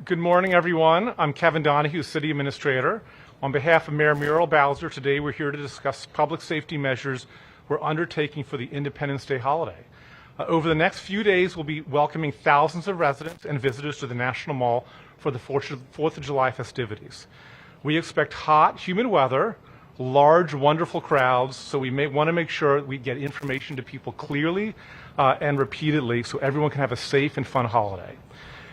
Good morning, everyone. I'm Kevin Donahue, City Administrator. On behalf of Mayor Muriel Bowser, today we're here to discuss public safety measures we're undertaking for the Independence Day holiday. Over the next few days, we'll be welcoming thousands of residents and visitors to the National Mall for the 4th of July festivities. We expect hot, humid weather, large, wonderful crowds, so we may want to make sure we get information to people clearly and repeatedly so everyone can have a safe and fun holiday.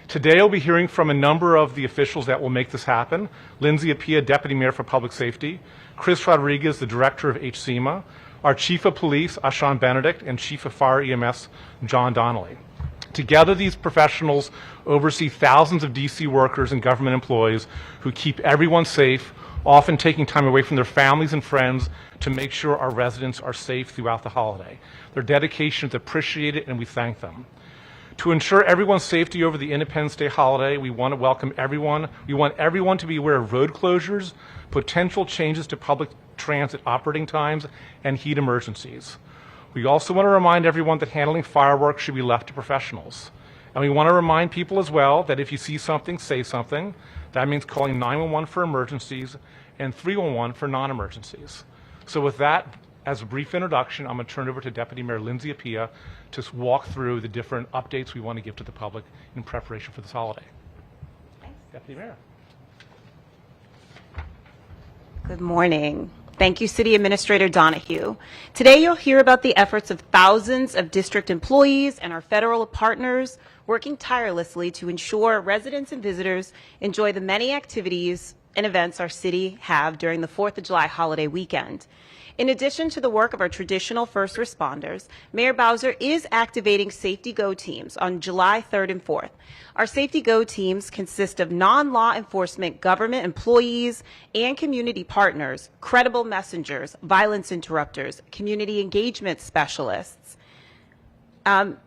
Today, I'll be hearing from a number of the officials that will make this happen. Lindsay Appiah, Deputy Mayor for Public Safety, Chris Rodriguez, the Director of HCMA, our Chief of Police, Ashan Benedict, and Chief of Fire EMS, John Donnelly. Together, these professionals oversee thousands of DC workers and government employees who keep everyone safe, often taking time away from their families and friends to make sure our residents are safe throughout the holiday. Their dedication is appreciated, and we thank them. To ensure everyone's safety over the Independence Day holiday, we want to welcome everyone. We want everyone to be aware of road closures, potential changes to public transit operating times, and heat emergencies. We also want to remind everyone that handling fireworks should be left to professionals. And we want to remind people as well that if you see something, say something. That means calling 911 for emergencies and 311 for non-emergencies. So with that, as a brief introduction, I'm going to turn it over to Deputy Mayor Lindsay Appiah to walk through the different updates we want to give to the public in preparation for this holiday. Thanks. Deputy Mayor. Good morning. Thank you, City Administrator Donahue. Today you'll hear about the efforts of thousands of district employees and our federal partners working tirelessly to ensure residents and visitors enjoy the many activities and events our city have during the 4th of July holiday weekend. In addition to the work of our traditional first responders, Mayor Bowser is activating Safety Go teams on July 3rd and 4th. Our Safety Go teams consist of non-law enforcement government employees and community partners, credible messengers, violence interrupters, community engagement specialists,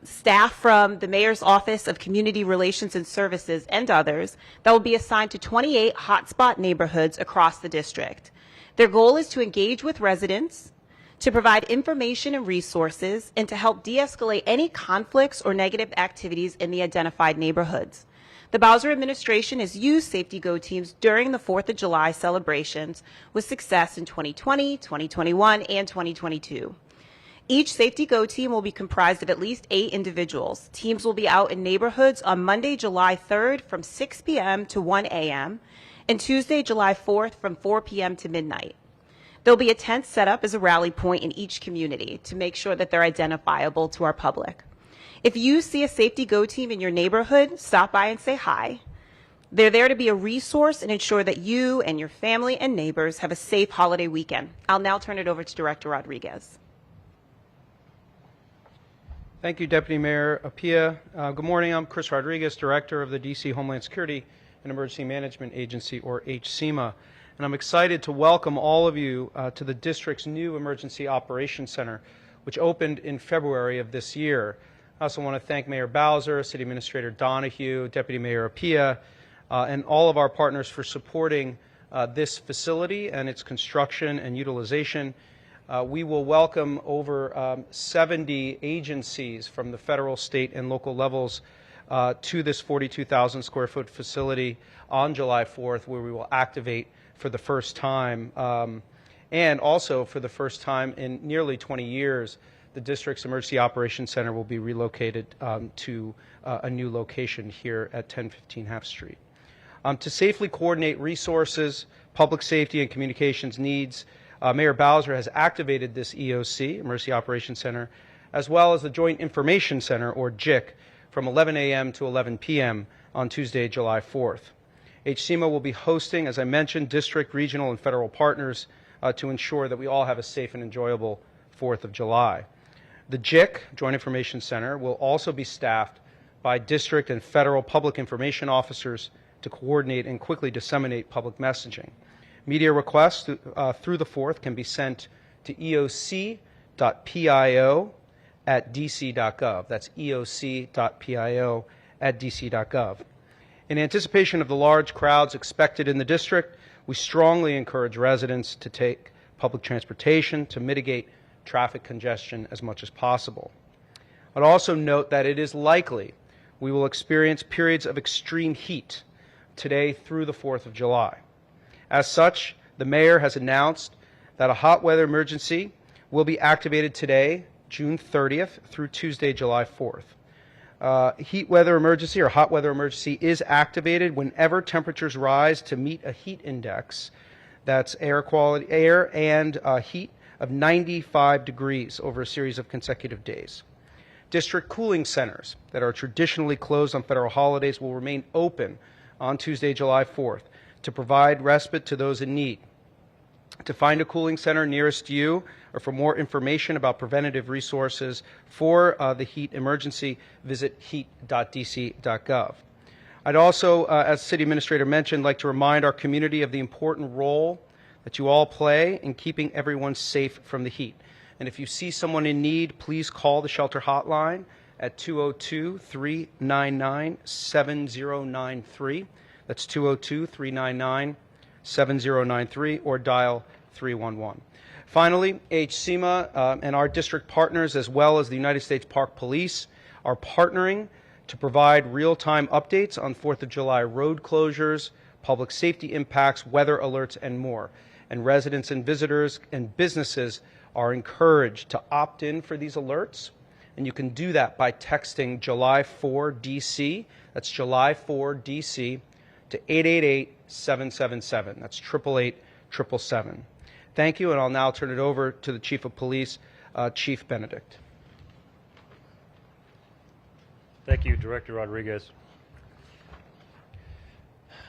staff from the Mayor's Office of Community Relations and Services, and others that will be assigned to 28 hotspot neighborhoods across the district. Their goal is to engage with residents, to provide information and resources, and to help de-escalate any conflicts or negative activities in the identified neighborhoods. The Bowser administration has used Safety Go teams during the 4th of July celebrations with success in 2020, 2021, and 2022. Each Safety Go team will be comprised of at least 8 individuals. Teams will be out in neighborhoods on Monday, July 3rd from 6 p.m. to 1 a.m., and Tuesday, July 4th from 4 p.m. to midnight. There'll be a tent set up as a rally point in each community to make sure that they're identifiable to our public. If you see a Safety Go team in your neighborhood, stop by and say hi. They're there to be a resource and ensure that you and your family and neighbors have a safe holiday weekend. I'll now turn it over to Director Rodriguez. Thank you, Deputy Mayor Appiah. Good morning. I'm Chris Rodriguez, Director of the DC Homeland Security and Emergency Management Agency, or HCMA. And I'm excited to welcome all of you to the district's new Emergency Operations Center, which opened in February of this year. I also want to thank Mayor Bowser, City Administrator Donahue, Deputy Mayor Appiah, and all of our partners for supporting this facility and its construction and utilization. We will welcome over 70 agencies from the federal, state, and local levels to this 42,000 square foot facility on July 4th, where we will activate for the first time, and also for the first time in nearly 20 years, the district's Emergency Operations Center will be relocated to a new location here at 1015 Half Street. To safely coordinate resources, public safety, and communications needs, Mayor Bowser has activated this EOC, Emergency Operations Center, as well as the Joint Information Center, or JIC, from 11 a.m. to 11 p.m. on Tuesday, July 4th. HCMA will be hosting, as I mentioned, district, regional, and federal partners to ensure that we all have a safe and enjoyable 4th of July. The JIC, Joint Information Center, will also be staffed by district and federal public information officers to coordinate and quickly disseminate public messaging. Media requests through the 4th can be sent to eoc.pio@dc.gov. That's eoc.pio@dc.gov. In anticipation of the large crowds expected in the district, we strongly encourage residents to take public transportation to mitigate traffic congestion as much as possible. I'd also note that it is likely we will experience periods of extreme heat today through the 4th of July. As such, the mayor has announced that a hot weather emergency will be activated today, June 30th, through Tuesday, July 4th. Heat weather emergency or hot weather emergency is activated whenever temperatures rise to meet a heat index, that's air and heat, of 95 degrees over a series of consecutive days. District cooling centers that are traditionally closed on federal holidays will remain open on Tuesday, July 4th to provide respite to those in need. To find a cooling center nearest you or for more information about preventative resources for the heat emergency, visit heat.dc.gov. I'd also, as City Administrator mentioned, like to remind our community of the important role that you all play in keeping everyone safe from the heat. And if you see someone in need, please call the shelter hotline at 202-399-7093. That's 202-399-7093, or dial 311. Finally, HCEMA and our district partners, as well as the United States Park Police, are partnering to provide real-time updates on 4th of July road closures, public safety impacts, weather alerts, and more. And residents and visitors and businesses are encouraged to opt in for these alerts. And you can do that by texting July 4 DC, that's July 4 DC, to 888-777. That's 888-777. Thank you, and I'll now turn it over to the Chief of Police, Chief Benedict. Thank you, Director Rodriguez.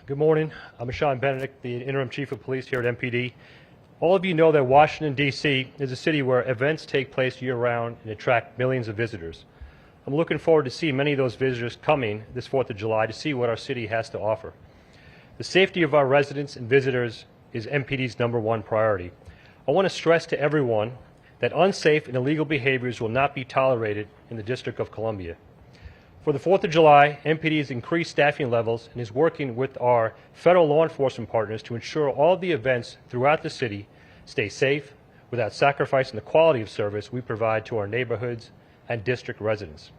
Good morning. I'm Sean Benedict, the Interim Chief of Police here at MPD. All of you know that Washington, D.C. is a city where events take place year-round and attract millions of visitors. I'm looking forward to seeing many of those visitors coming this 4th of July to see what our city has to offer. The safety of our residents and visitors is MPD's #1 priority. I want to stress to everyone that unsafe and illegal behaviors will not be tolerated in the District of Columbia. For the 4th of July, MPD has increased staffing levels and is working with our federal law enforcement partners to ensure all the events throughout the city stay safe without sacrificing the quality of service we provide to our neighborhoods and district residents.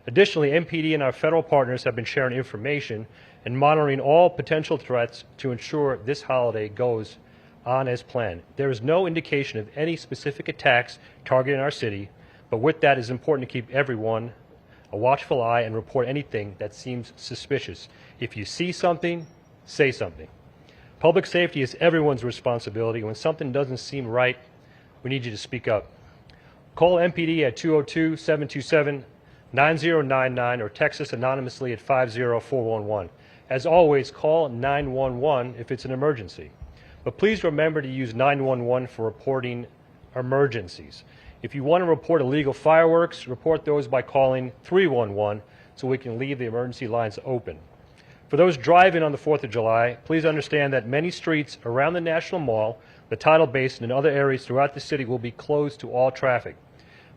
Additionally, MPD and our federal partners have been sharing information and monitoring all potential threats to ensure this holiday goes on as planned. There is no indication of any specific attacks targeting our city, but with that, it is important to keep everyone a watchful eye and report anything that seems suspicious. If you see something, say something. Public safety is everyone's responsibility. When something doesn't seem we need you to speak up. Call MPD at 202-727-9099 or text us anonymously at 50411. As always, call 911 if it's an emergency. But please remember to use 911 for reporting emergencies. If you want to report illegal fireworks, report those by calling 311 so we can leave the emergency lines open. For those driving on the 4th of July, please understand that many streets around the National Mall, the Tidal Basin, and other areas throughout the city will be closed to all traffic.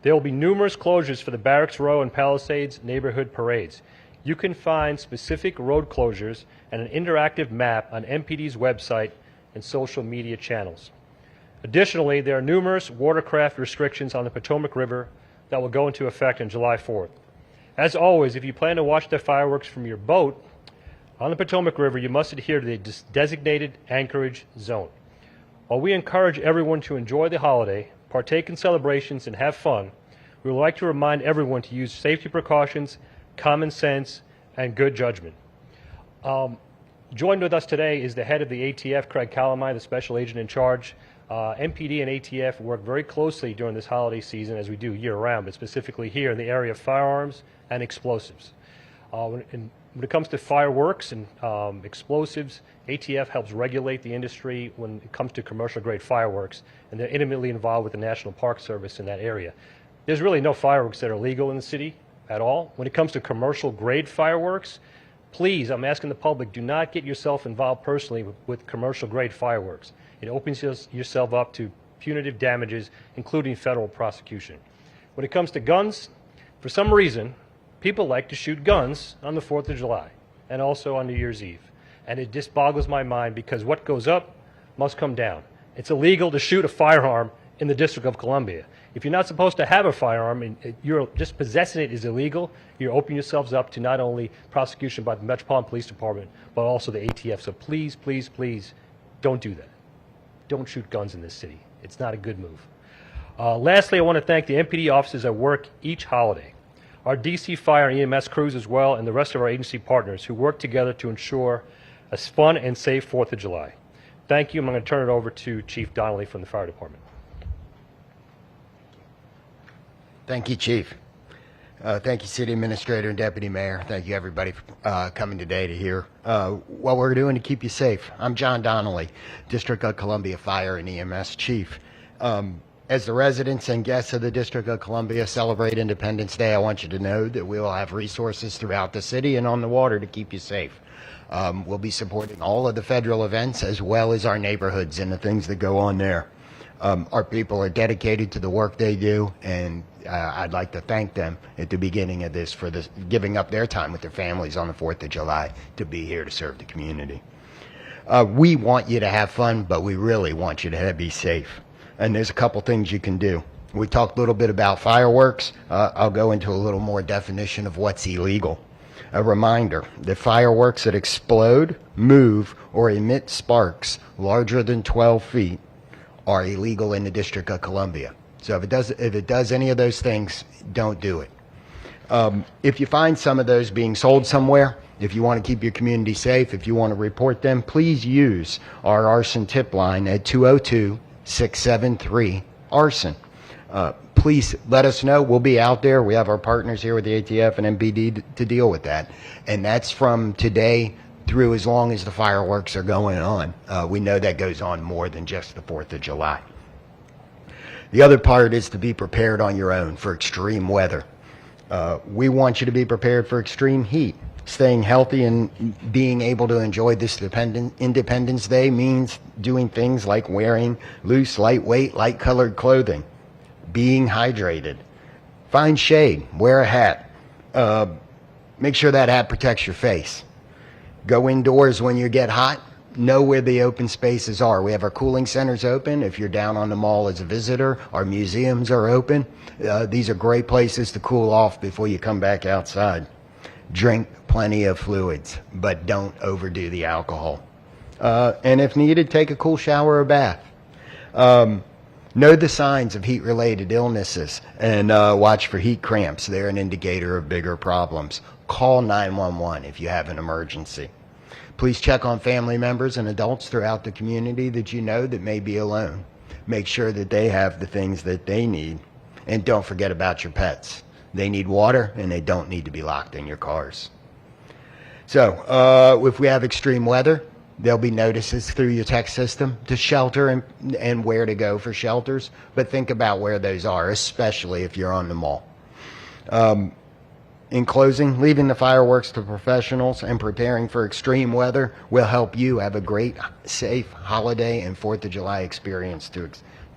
There will be numerous closures for the Barracks Row and Palisades neighborhood parades. You can find specific road closures and an interactive map on MPD's website and social media channels. Additionally, there are numerous watercraft restrictions on the Potomac River that will go into effect on July 4th. As always, if you plan to watch the fireworks from your boat on the Potomac River, you must adhere to the designated anchorage zone. While we encourage everyone to enjoy the holiday, partake in celebrations, and have fun, we would like to remind everyone to use safety precautions, common sense, and good judgment. Joined with us today is the head of the ATF, Craig Calamai, the special agent in charge. MPD and ATF work very closely during this holiday season, as we do year-round, but specifically here in the area of firearms and explosives. When it comes to fireworks and explosives, ATF helps regulate the industry when it comes to commercial-grade fireworks, and they're intimately involved with the National Park Service in that area. There's really no fireworks that are legal in the city at all. When it comes to commercial-grade fireworks, please, I'm asking the public, do not get yourself involved personally with commercial-grade fireworks. It opens yourself up to punitive damages, including federal prosecution. When it comes to guns, for some reason, people like to shoot guns on the 4th of July and also on New Year's Eve. And it just boggles my mind because what goes up must come down. It's illegal to shoot a firearm in the District of Columbia. If you're not supposed to have a firearm and you're just possessing it is illegal, you're opening yourselves up to not only prosecution by the Metropolitan Police Department, but also the ATF. So please, please, please don't do that. Don't shoot guns in this city. It's not a good move. Lastly, I want to thank the MPD officers that work each holiday, our DC Fire and EMS crews as well, and the rest of our agency partners who work together to ensure a fun and safe 4th of July. Thank you. I'm going to turn it over to Chief Donnelly from the Fire Department. Thank you, Chief. Thank you, City Administrator and Deputy Mayor. Thank you, everybody, for coming today to hear what we're doing to keep you safe. I'm John Donnelly, District of Columbia Fire and EMS Chief. As the residents and guests of the District of Columbia celebrate Independence Day, I want you to know that we will have resources throughout the city and on the water to keep you safe. We'll be supporting all of the federal events as well as our neighborhoods and the things that go on there. Our people are dedicated to the work they do, and I'd like to thank them at the beginning of this for giving up their time with their families on the 4th of July to be here to serve the community. We want you to have fun, but we really want you to be safe. And there's a couple things you can do. We talked a little bit about fireworks. I'll go into a little more definition of what's illegal. A reminder that fireworks that explode, move, or emit sparks larger than 12 feet are illegal in the District of Columbia. So if it does any of those things, don't do it. If you find some of those being sold somewhere, if you want to keep your community safe, if you want to report them, please use our arson tip line at 202-673-ARSON. Please let us know. We'll be out there. We have our partners here with the ATF and MPD to deal with that. And that's from today through as long as the fireworks are going on. We know that goes on more than just the 4th of July. The other part is to be prepared on your own for extreme weather. We want you to be prepared for extreme heat. Staying healthy and being able to enjoy this Independence Day means doing things like wearing loose, lightweight, light-colored clothing, being hydrated, find shade, wear a hat, make sure that hat protects your face. Go indoors when you get hot. Know where the open spaces are. We have our cooling centers open. If you're down on the mall as a visitor, our museums are open. These are great places to cool off before you come back outside. Drink plenty of fluids, but don't overdo the alcohol. And if needed, take a cool shower or bath. Know the signs of heat-related illnesses and watch for heat cramps. They're an indicator of bigger problems. Call 911 if you have an emergency. Please check on family members and adults throughout the community that you know that may be alone. Make sure that they have the things that they need. And don't forget about your pets. They need water and they don't need to be locked in your cars. So if we have extreme weather, there'll be notices through your text system to shelter and where to go for shelters. But think about where those are, especially if you're on the mall. In closing, leaving the fireworks to professionals and preparing for extreme weather will help you have a great, safe holiday and 4th of July experience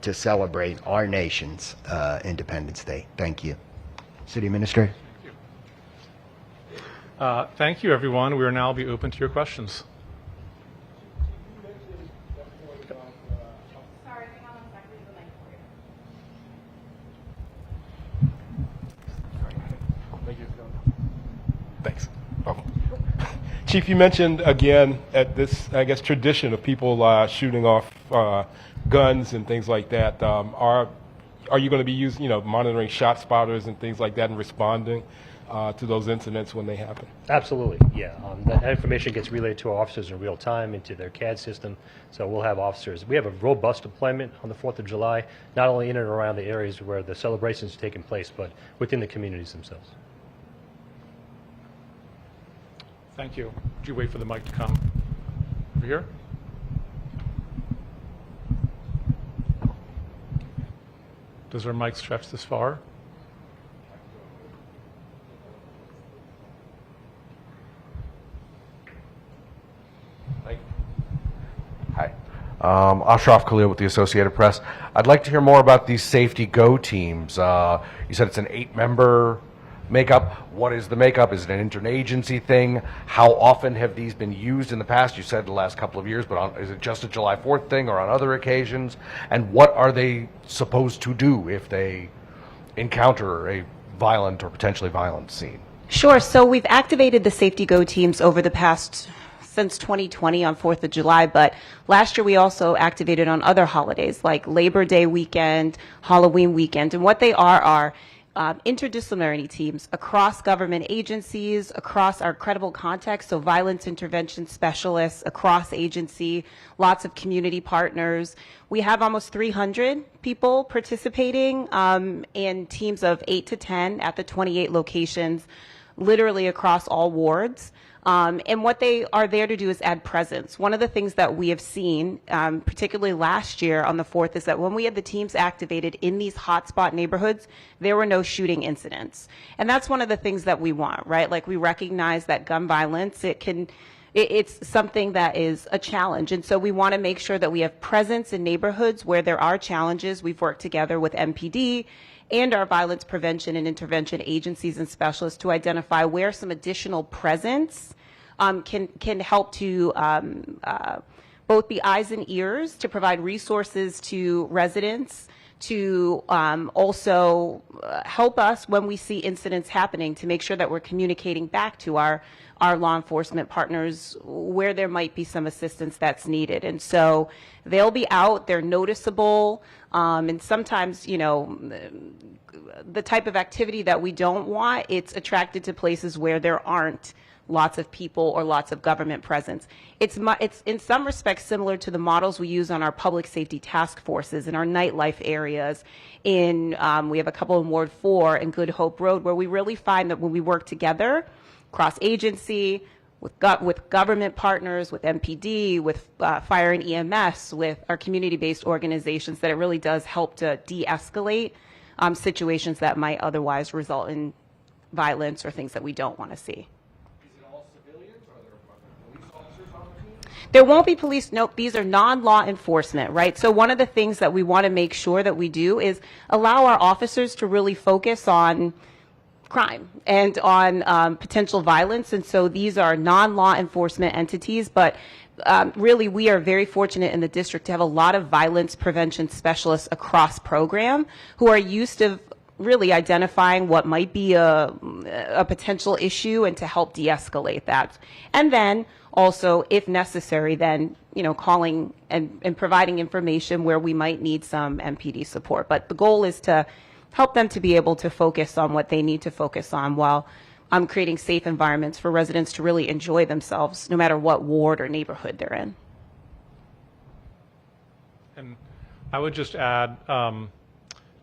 to celebrate our nation's Independence Day. Thank you. City Administrator. Thank you, everyone. We will now be open to your questions. Thanks. Chief, you mentioned again at this, I guess, tradition of people shooting off guns and things like that. Are you going to be using, monitoring shot spotters and things like that and responding to those incidents when they happen? Absolutely, yeah. That information gets relayed to our officers in real time into their CAD system. So we'll have officers. We have a robust deployment on the 4th of July, not only in and around the areas where the celebrations are taking place, but within the communities themselves. Thank you. Would you wait for the mic to come over here? Does our mic stretch this far? Hi. Ashraf Khalil with the Associated Press. I'd like to hear more about these Safety Go teams. You said it's an 8-member makeup. What is the makeup? Is it an interagency thing? How often have these been used in the past? You said the last couple of years, but is it just a July 4th thing or on other occasions? And what are they supposed to do if they encounter a violent or potentially violent scene? Sure. So we've activated the Safety Go teams over the past since 2020 on 4th of July, but last year we also activated on other holidays like Labor Day weekend, Halloween weekend, and what they are interdisciplinary teams across government agencies, across our credible context, so violence intervention specialists across agency, lots of community partners. We have almost 300 people participating in teams of 8 to 10 at the 28 locations, literally across all wards. And what they are there to do is add presence. One of the things that we have seen, particularly last year on the 4th, is that when we had the teams activated in these hotspot neighborhoods, there were no shooting incidents. And that's one of the things that we want, right? Like, we recognize that gun violence, it's something that is a challenge. And so we want to make sure that we have presence in neighborhoods where there are challenges. We've worked together with MPD and our violence prevention and intervention agencies and specialists to identify where some additional presence can help to both be eyes and ears, to provide resources to residents, to also help us when we see incidents happening, to make sure that we're communicating back to our law enforcement partners where there might be some assistance that's needed. And so they'll be out, they're noticeable, and sometimes, you know, the type of activity that we don't want, it's attracted to places where there aren't lots of people or lots of government presence. It's in some respects similar to the models we use on our public safety task forces in our nightlife areas. We have a couple in Ward 4 and Good Hope Road, where we really find that when we work together, cross-agency, with government partners, with MPD, with fire and EMS, with our community-based organizations, that it really does help to de-escalate situations that might otherwise result in violence or things that we don't want to see. There won't be police. Nope, these are non-law enforcement, right? So one of the things that we want to make sure that we do is allow our officers to really focus on crime and on potential violence. And so these are non-law enforcement entities, but really we are very fortunate in the district to have a lot of violence prevention specialists across program who are used to really identifying what might be a potential issue and to help de-escalate that. And then also, if necessary, then, you know, calling and providing information where we might need some MPD support. But the goal is to help them to be able to focus on what they need to focus on while creating safe environments for residents to really enjoy themselves no matter what ward or neighborhood they're in. And I would just add,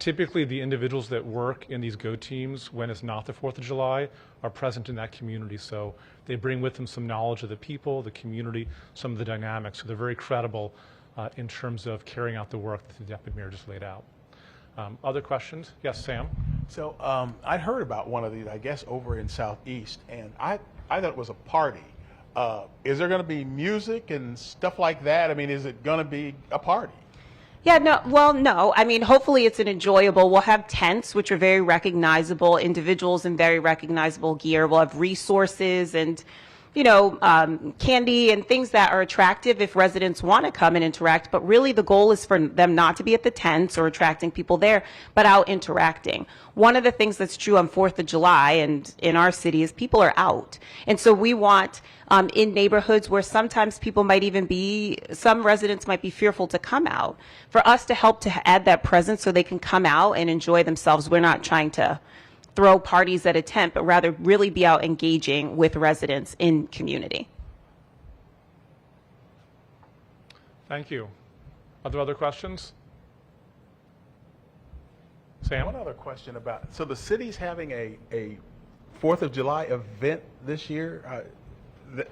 typically the individuals that work in these GO teams when it's not the 4th of July are present in that community. So they bring with them some knowledge of the people, the community, some of the dynamics. So they're very credible in terms of carrying out the work that the Deputy Mayor just laid out. Other questions? Yes, Sam? So I'd heard about one of these, I guess, over in Southeast, and I thought it was a party. Is there going to be music and stuff like that? I mean, is it going to be a party? Yeah, no, well, no. I mean, hopefully it's an enjoyable. We'll have tents, which are very recognizable, individuals in very recognizable gear. We'll have resources and, you know, candy and things that are attractive if residents want to come and interact. But really the goal is for them not to be at the tents or attracting people there, but out interacting. One of the things that's true on 4th of July and in our city is people are out. And so we want in neighborhoods where sometimes people might even be, some residents might be fearful to come out, for us to help to add that presence so they can come out and enjoy themselves. We're not trying to throw parties at a tent, but rather really be out engaging with residents in community. Thank you. Are there other questions? Sam? One other question about, so the city's having a 4th of July event this year.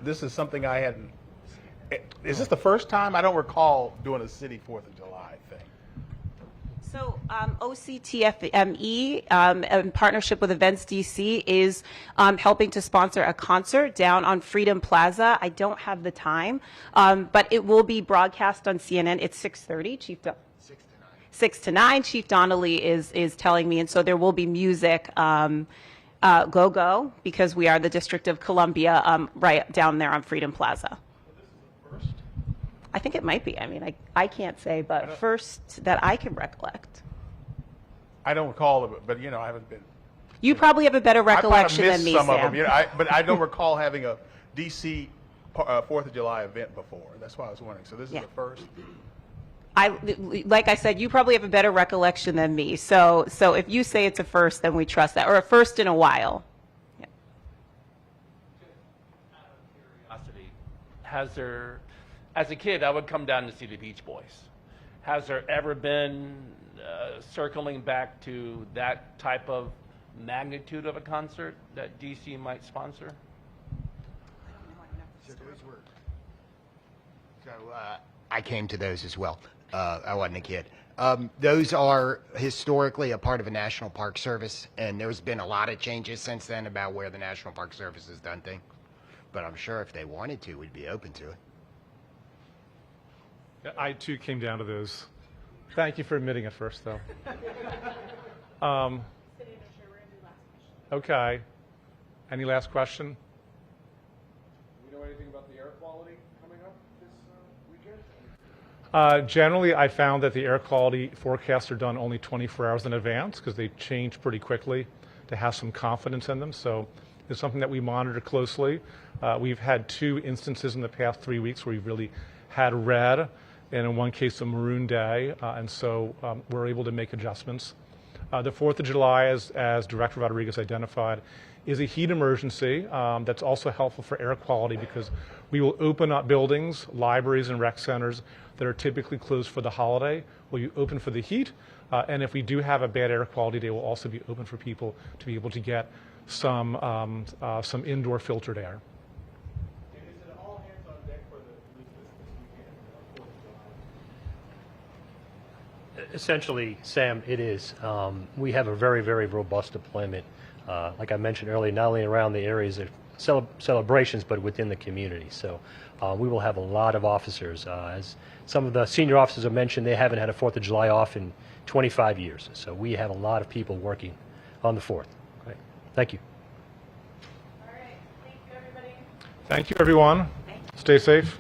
This is something I hadn't, is this the first time? I don't recall doing a city 4th of July thing. So OCTFME, in partnership with Events DC, is helping to sponsor a concert down on Freedom Plaza. I don't have the time, but it will be broadcast on CNN. It's 6:30. 6 to 9. Chief Donnelly is telling me, and so there will be music Go, because we are the District of Columbia, right down there on Freedom Plaza. I think it might be. I mean, I can't say, but first that I can recollect. I don't recall it, but I haven't been. You probably have a better I might have recollection missed than me, some Sam. of them, but I don't recall having a DC 4th of July event before. That's why I was wondering. So this is Yeah. the first. Like I said, you probably have a better recollection than me. So if you say it's a first, then we trust that, or a first in a while. Yeah. Curiosity, has there, as a kid, I would come down to see the Beach Boys. Has there ever been circling back to that type of magnitude of a concert that DC might sponsor? I came to those as well. I wasn't a kid. Those are historically a part of a National Park Service, and there's been a lot of changes since then about where the National Park Service has done things. But I'm sure if they wanted to, we'd be open to it. I too came down to those. Thank you for admitting it first, though. Okay. Any last question? Do we know anything about the air quality coming up this weekend? Generally, I found that the air quality forecasts are done only 24 hours in advance because they change pretty quickly to have some confidence in them. So it's something that we monitor closely. We've had 2 instances in the past 3 weeks where we've really had red, and in one case a maroon day, and so we're able to make adjustments. The 4th of July, as Director Rodriguez identified, is a heat emergency that's also helpful for air quality because we will open up buildings, libraries, and rec centers that are typically closed for the holiday. Will you open for the heat? And if we do have a bad air quality day, we'll also be open for people to be able to get some indoor filtered air. Essentially, Sam, it is. We have a very, very robust deployment, like I mentioned earlier, not only around the areas of celebrations, but within the community. So we will have a lot of officers. As some of the senior officers have mentioned, they haven't had a 4th of July off in 25 years. So we have a lot of people working on the 4th. Right. Thank you. All right. Thank you, everybody. Thank you, everyone. Stay safe.